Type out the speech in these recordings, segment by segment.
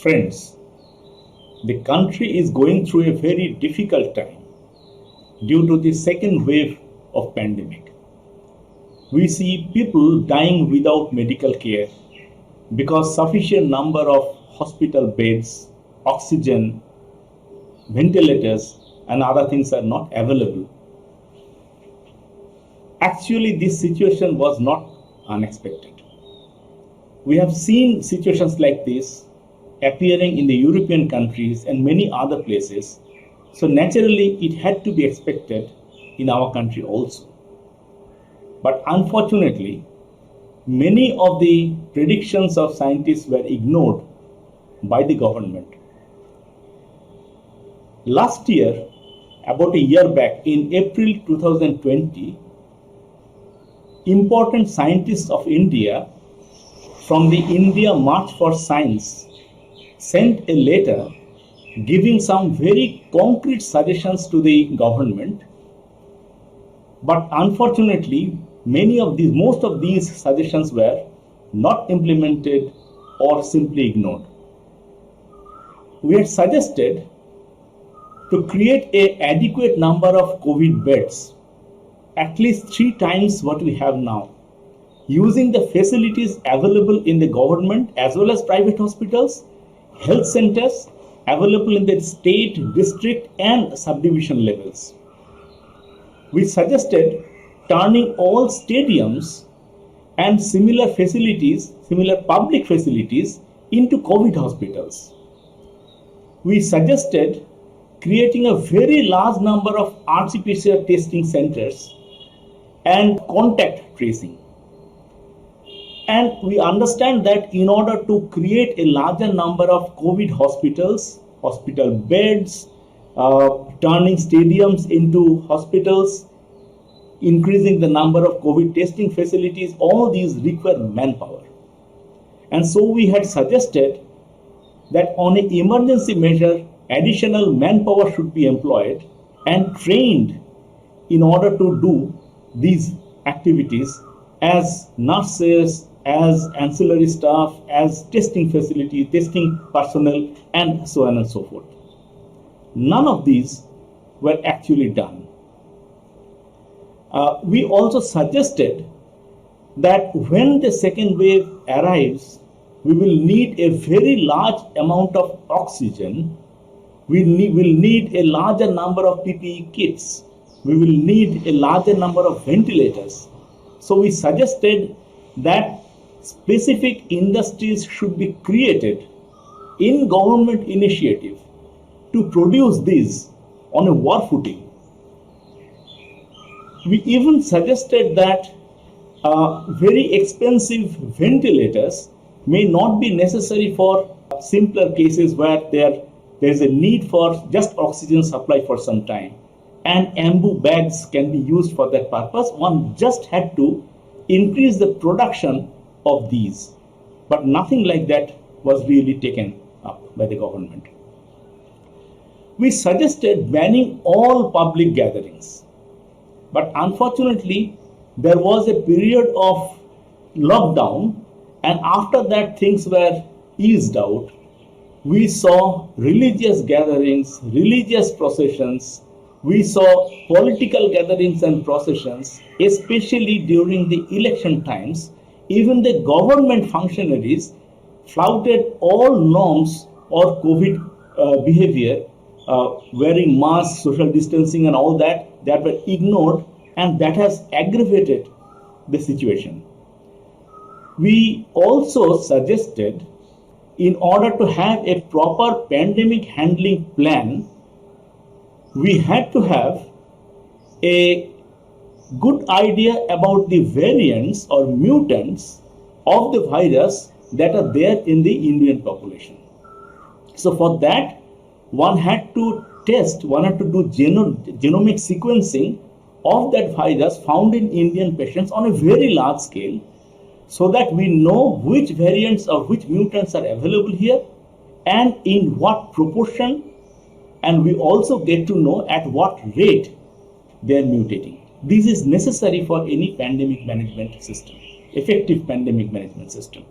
Friends, the country is going through a very difficult time due to the second wave of pandemic. We see people dying without medical care because sufficient number of hospital beds, oxygen, ventilators and other things are not available. Actually, this situation was not unexpected. We have seen situations like this appearing in the European countries and many other places. So naturally, it had to be expected in our country also. But unfortunately, many of the predictions of scientists were ignored by the government. Last year, about a year back, in April 2020, important scientists of India from the India March for Science sent a letter giving some very concrete suggestions to the government. But unfortunately, most of these suggestions were not implemented or simply ignored. We had suggested to create an adequate number of COVID beds, at least 3 times what we have now, using the facilities available in the government as well as private hospitals, health centers available in the state, district and subdivision levels. We suggested turning all stadiums and similar public facilities into COVID hospitals. We suggested creating a very large number of RT-PCR testing centers and contact tracing. And we understand that in order to create a larger number of COVID hospitals, hospital beds, turning stadiums into hospitals, increasing the number of COVID testing facilities, all these require manpower. And so we had suggested that on an emergency measure, additional manpower should be employed and trained in order to do these activities as nurses, as ancillary staff, as testing facility, testing personnel, and so on and so forth. None of these were actually done. We also suggested that when the second wave arrives, we will need a very large amount of oxygen. We will need a larger number of PPE kits. We will need a larger number of ventilators. So we suggested that specific industries should be created in government initiative to produce these on a war footing. We even suggested that very expensive ventilators may not be necessary for simpler cases where there is a need for just oxygen supply for some time, and ambu bags can be used for that purpose. One just had to increase the production of these, but nothing like that was really taken up by the government. We suggested banning all public gatherings, but unfortunately there was a period of lockdown, and after that things were eased out. We saw religious gatherings, religious processions, we saw political gatherings and processions, especially during the election times. Even the government functionaries flouted all norms or COVID behavior, wearing masks, social distancing and all that were ignored, and that has aggravated the situation. We also suggested, in order to have a proper pandemic handling plan, we had to have a good idea about the variants or mutants of the virus that are there in the Indian population. So for that, one had to do genomic sequencing of that virus found in Indian patients on a very large scale, so that we know which variants or which mutants are available here and in what proportion, and we also get to know at what rate they are mutating. This is necessary for any pandemic management system, effective pandemic management system.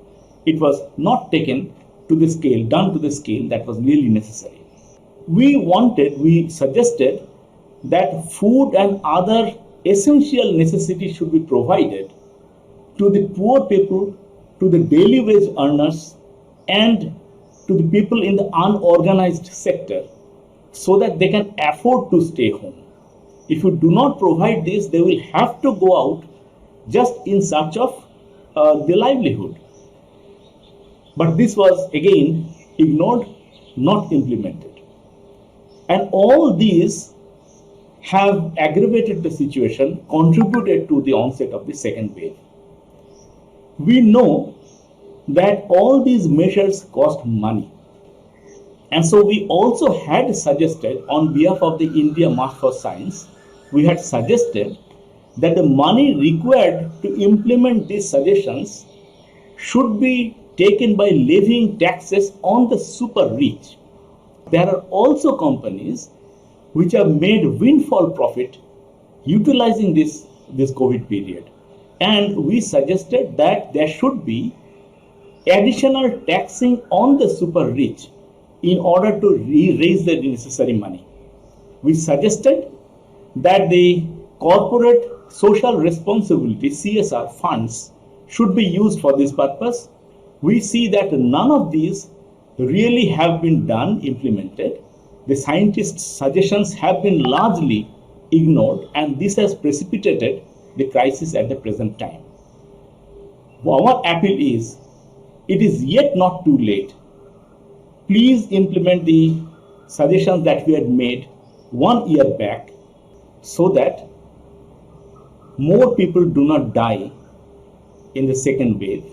It was not taken to the scale, done to the scale that was really necessary. We suggested that food and other essential necessities should be provided to the poor people, to the daily wage earners, and to the people in the unorganized sector, so that they can afford to stay home. If you do not provide this, they will have to go out just in search of the livelihood. But this was again ignored, not implemented. And all these have aggravated the situation, contributed to the onset of the second wave. We know that all these measures cost money. And so we also had suggested, on behalf of the India March for Science, we had suggested that the money required to implement these suggestions should be taken by levying taxes on the super rich. There are also companies which have made windfall profit utilizing this COVID period. And we suggested that there should be additional taxing on the super rich in order to raise the necessary money. We suggested that the corporate social responsibility (CSR) funds should be used for this purpose. We see that none of these really have been implemented. The scientists' suggestions have been largely ignored, and this has precipitated the crisis at the present time. Our appeal is, it is yet not too late. Please implement the suggestions that we had made 1 year back, so that more people do not die in the second wave.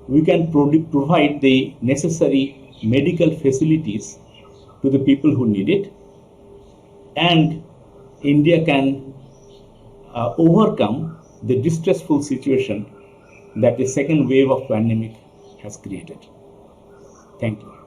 We can provide the necessary medical facilities to the people who need it, and India can overcome the distressful situation that the second wave of pandemic has created. Thank you.